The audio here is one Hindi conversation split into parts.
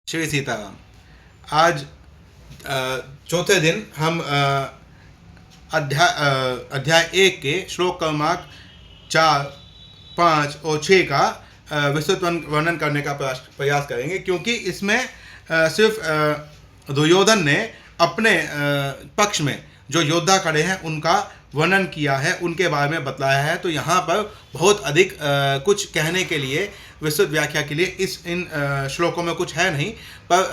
श्री सीताराम। आज चौथे दिन हम अध्याय 1 के श्लोक क्रमांक 4, 5 और 6 का विस्तृत वर्णन करने का प्रयास करेंगे, क्योंकि इसमें सिर्फ दुर्योधन ने अपने पक्ष में जो योद्धा खड़े हैं उनका वर्णन किया है, उनके बारे में बतलाया है। तो यहाँ पर बहुत अधिक कुछ कहने के लिए, विस्तृत व्याख्या के लिए इन श्लोकों में कुछ है नहीं, पर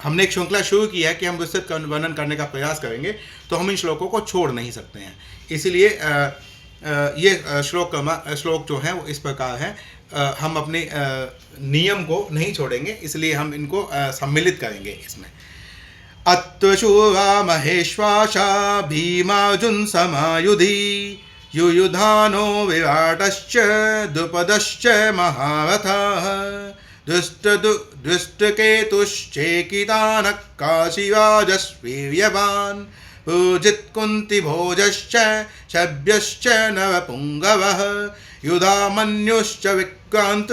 हमने एक श्रृंखला शुरू की है कि हम विस्तृत वर्णन करने का प्रयास करेंगे, तो हम इन श्लोकों को छोड़ नहीं सकते हैं। इसलिए ये श्लोक जो हैं वो इस प्रकार हैं। हम अपने नियम को नहीं छोड़ेंगे, इसलिए हम इनको सम्मिलित करेंगे इसमें। अत्वशूरा महेश्वासा भीमार्जुन समायुधि युयुधानो विराटश्च द्रुपदश्च महारथः दृष्टकेतुश्चेकितानः काशीराजस्वीर्यवान् पूजित कुन्तिभोजश्च शव्यश्च नरपुङ्गवः युधामन्युश्च विक्रान्त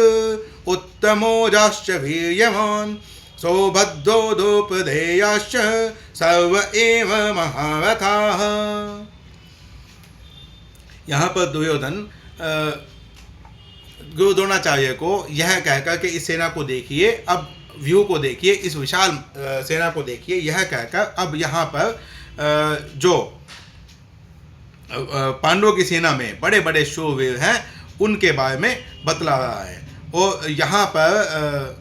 उत्तमोजाश्च वीर्यवान् सौभद्रो द्रौपदेयाश्च सर्व एव महारथाः। यहाँ पर दुर्योधन गुरु द्रोणाचार्य को यह कहकर के इस सेना को देखिए, अब व्यू को देखिए, इस विशाल सेना को देखिए, यह कहकर अब यहाँ पर जो पांडवों की सेना में बड़े बड़े शूरवीर हैं उनके बारे में बतला रहा है। और यहाँ पर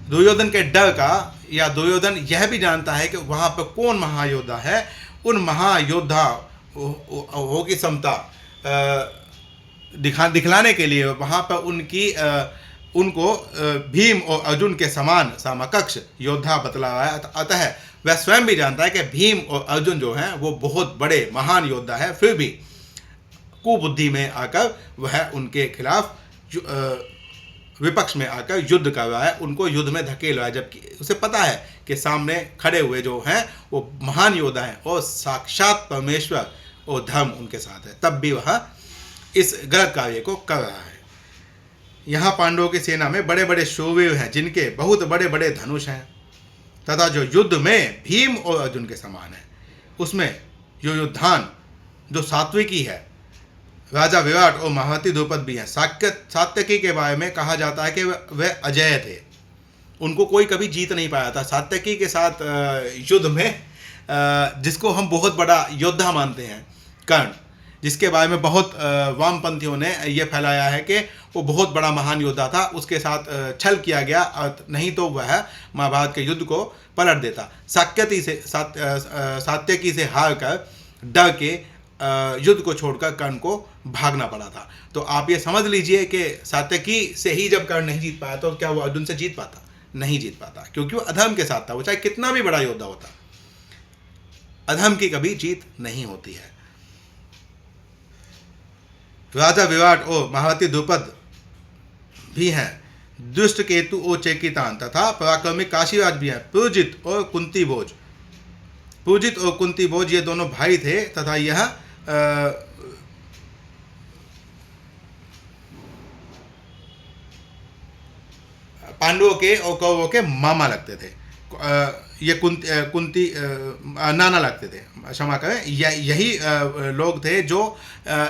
दुर्योधन के डर का, या दुर्योधन यह भी जानता है कि वहाँ पर कौन महायोद्धा है, उन महायोद्धा हो की क्षमता दिखलाने के लिए वहाँ पर उनको भीम और अर्जुन के समान समकक्ष योद्धा बतला रहा है। अतः वह स्वयं भी जानता है कि भीम और अर्जुन जो हैं वो बहुत बड़े महान योद्धा है, फिर भी कुबुद्धि में आकर वह उनके खिलाफ विपक्ष में आकर युद्ध कर रहा है, उनको युद्ध में धकेल रहा है, जबकि उसे पता है कि सामने खड़े हुए जो हैं वो महान योद्धा हैं और साक्षात परमेश्वर और धर्म उनके साथ है, तब भी वह इस गलत कार्य को कर रहा है। यहाँ पांडवों की सेना में बड़े बड़े शूरवीर हैं जिनके बहुत बड़े बड़े धनुष हैं, तथा जो युद्ध में भीम और अर्जुन के समान है, उसमें युयुधान जो सात्विकी है, राजा विराट और महारथी द्रुपद भी हैं। सात्यकी के बारे में कहा जाता है कि वह अजय थे, उनको कोई कभी जीत नहीं पाया था। सात्यकी के साथ युद्ध में जिसको हम बहुत बड़ा योद्धा मानते हैं, कर्ण, जिसके बारे में बहुत वामपंथियों ने यह फैलाया है कि वो बहुत बड़ा महान योद्धा था, उसके साथ छल किया गया, नहीं तो वह महाभारत के युद्ध को पलट देता। सात्यकी से हार कर डर के युद्ध को छोड़कर कर्ण को भागना पड़ा था। तो आप ये समझ लीजिए कि सात्यकी से ही जब कर्ण नहीं जीत पाया तो क्या वो अर्जुन से जीत पाता? नहीं जीत पाता, क्योंकि वो अधर्म के साथ था। वो चाहे कितना भी बड़ा योद्धा होता, अधर्म की कभी जीत नहीं होती है। राजा विराट और महारथी द्रुपद भी हैं, दुष्ट केतु और चेकितान तथा पराक्रमी काशीराज भी हैं, पुरजित और कुंती भोज। पुरजित और कुंती भोज ये दोनों भाई थे, तथा यह पांडवों के और कौरवों के मामा लगते थे। ये कुंती नाना लगते थे, क्षमा करें। यही लोग थे जो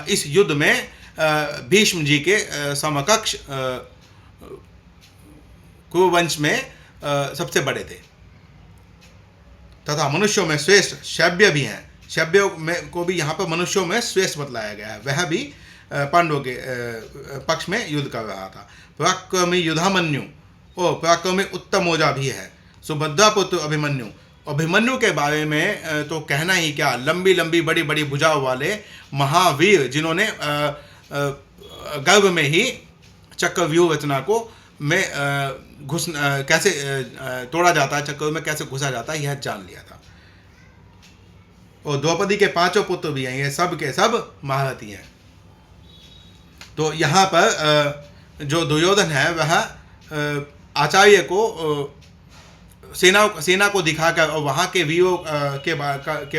इस युद्ध में भीष्म जी के समकक्ष कुरुवंश में सबसे बड़े थे, तथा मनुष्यों में श्रेष्ठ शव्य भी हैं। शव्य में को भी यहाँ पर मनुष्यों में श्रेष्ठ बतलाया गया है, वह भी पांडवों के पक्ष में युद्ध कर रहा था। पराक्रमी युधामन्यु और पराक्रमी उत्तमोजा भी है, सुभद्रा पुत्र अभिमन्यु। अभिमन्यु के बारे में तो कहना ही क्या, लंबी लंबी बड़ी बड़ी भुजाओं वाले महावीर, जिन्होंने गर्भ में ही चक्रव्यूह रचना को में कैसे तोड़ा जाता है, चक्कर में कैसे घुसा जाता है, यह जान लिया था। और द्रौपदी के 5 पुत्र भी हैं, ये सब के सब महारथी हैं। तो यहाँ पर जो दुर्योधन है वह आचार्य को सेना को दिखाकर और वहाँ के वीरों के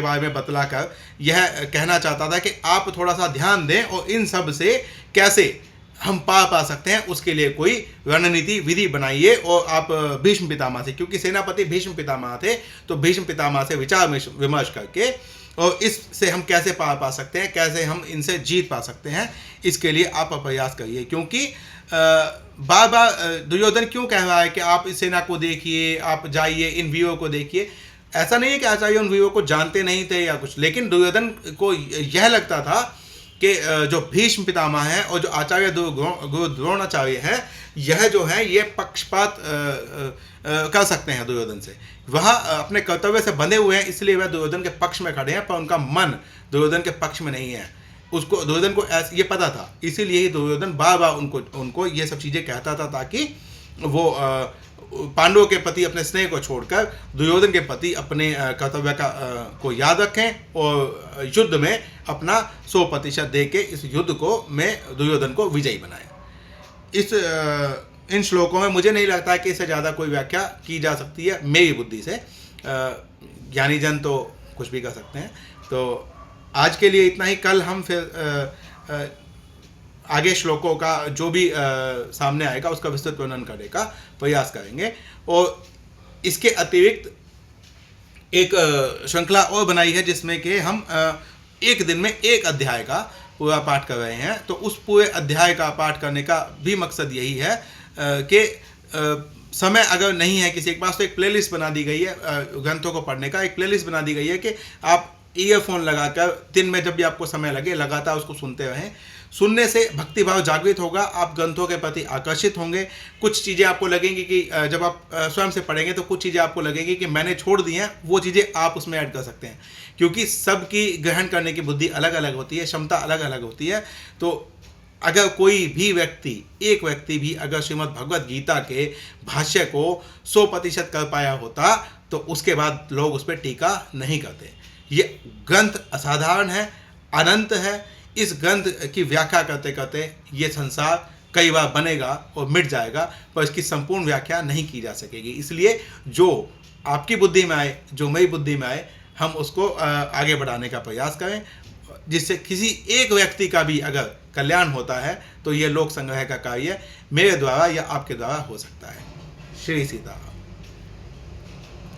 बारे में बतलाकर यह कहना चाहता था कि आप थोड़ा सा ध्यान दें और इन सब से कैसे हम पा सकते हैं, उसके लिए कोई रणनीति विधि बनाइए। और आप भीष्म पितामह से, क्योंकि सेनापति भीष्म पितामह थे, तो भीष्म पितामह से विचार विमर्श करके और इससे हम कैसे पा सकते हैं, कैसे हम इनसे जीत पा सकते हैं, इसके लिए आप प्रयास करिए। क्योंकि बार बार दुर्योधन क्यों कह रहा है कि आप इस सेना को देखिए, आप जाइए, इन वीरों को देखिए। ऐसा नहीं है कि आचार्य उन वीरों को जानते नहीं थे या कुछ, लेकिन दुर्योधन को यह लगता था कि जो भीष्म पितामह है और जो आचार्य गुरु द्रोणाचार्य है, यह जो है ये पक्षपात कर सकते हैं दुर्योधन से। वह अपने कर्तव्य से बंधे हुए हैं, इसलिए वह दुर्योधन के पक्ष में खड़े हैं, पर उनका मन दुर्योधन के पक्ष में नहीं है। उसको दुर्योधन को ये पता था, इसीलिए ही दुर्योधन बार बार उनको ये सब चीज़ें कहता था, ताकि वो पांडवों के प्रति अपने स्नेह को छोड़कर दुर्योधन के प्रति अपने कर्तव्य को याद रखें और युद्ध में अपना 100% दे के इस युद्ध को में दुर्योधन को विजयी बनाएं। इन श्लोकों में मुझे नहीं लगता है कि इससे ज़्यादा कोई व्याख्या की जा सकती है मेरी बुद्धि से। ज्ञानी जन तो कुछ भी कर सकते हैं। तो आज के लिए इतना ही। कल हम फिर आगे श्लोकों का जो भी सामने आएगा उसका विस्तृत वर्णन करने का प्रयास करेंगे। और इसके अतिरिक्त एक श्रृंखला और बनाई है, जिसमें कि हम एक दिन में एक अध्याय का पूरा पाठ कर रहे हैं। तो उस पूरे अध्याय का पाठ करने का भी मकसद यही है कि समय अगर नहीं है किसी के पास, तो एक प्लेलिस्ट बना दी गई है ग्रंथों को पढ़ने का। एक प्लेलिस्ट बना दी गई है कि आप ईयरफोन लगाकर दिन में जब भी आपको समय लगे लगातार उसको सुनते रहें। सुनने से भक्तिभाव जागृत होगा, आप ग्रंथों के प्रति आकर्षित होंगे। कुछ चीज़ें आपको लगेंगी कि जब आप स्वयं से पढ़ेंगे तो कुछ चीज़ें आपको लगेंगी कि मैंने छोड़ दी हैं, वो चीज़ें आप उसमें ऐड कर सकते हैं। क्योंकि सबकी ग्रहण करने की बुद्धि अलग अलग होती है, क्षमता अलग अलग होती है। तो अगर कोई भी व्यक्ति, एक व्यक्ति भी अगर श्रीमद् भगवद गीता के भाष्य को 100% कर पाया होता, तो उसके बाद लोग उस पर टीका नहीं करते। ये ग्रंथ असाधारण है, अनंत है। इस ग्रंथ की व्याख्या करते करते ये संसार कई बार बनेगा और मिट जाएगा, पर इसकी संपूर्ण व्याख्या नहीं की जा सकेगी। इसलिए जो आपकी बुद्धि में आए, जो मेरी बुद्धि में आए, हम उसको आगे बढ़ाने का प्रयास करें, जिससे किसी एक व्यक्ति का भी अगर कल्याण होता है तो ये लोक संग्रह का कार्य मेरे द्वारा या आपके द्वारा हो सकता है। श्री सीताराम।